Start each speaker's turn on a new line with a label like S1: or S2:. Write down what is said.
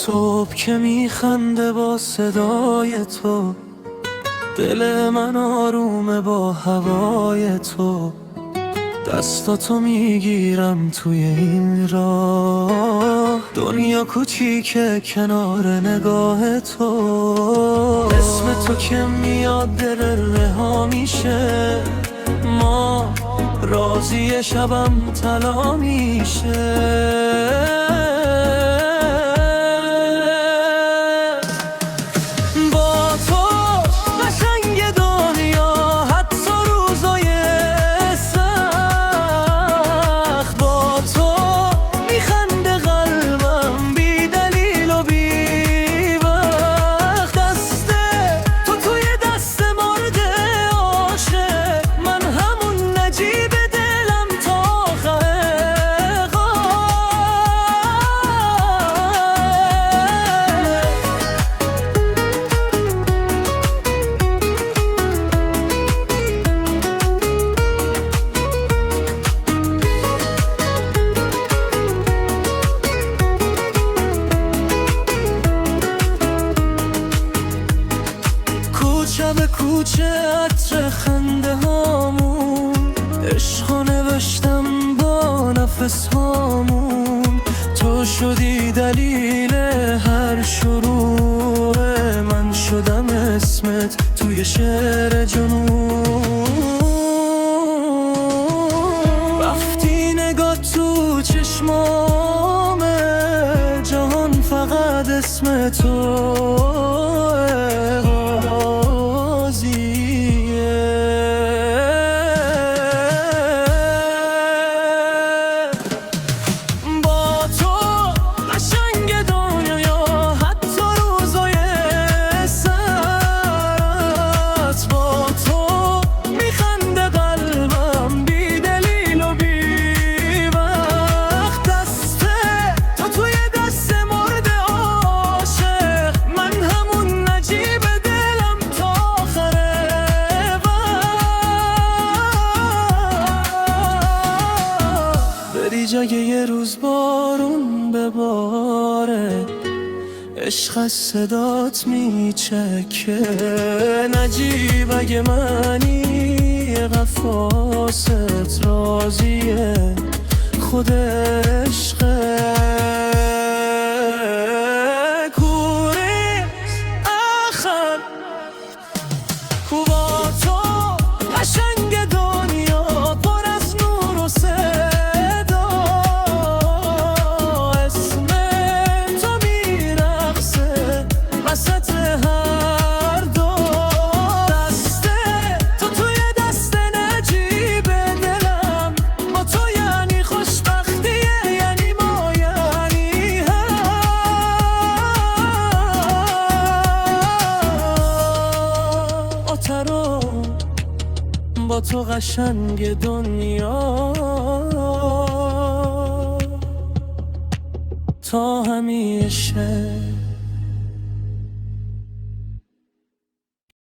S1: صبح که میخنده با صدای تو، دل من آرومه با هوای تو. دستاتو میگیرم توی این راه، دنیا کوچیکه کنار نگاه تو. اسم تو که میاد دل رها میشه، ما راضی شبم طلا میشه. کوچه به کوچه عطر خنده هامون، عشقو نوشتم با نفس هامون. تو شدی دلیل هر شروع، من شدم اسمت توی شعر جنون. رفتی نگاه تو چشمامه، جهان فقط اسم تو. جای یه روز بارون بباره، عشق از صدات میچکه. نجیب اگه منی قفاست راضیه، خود عشقه. کوری آخر کو با تو قشنگ دنیا پر از نور و با تو قشنگ دنیا تا همیشه.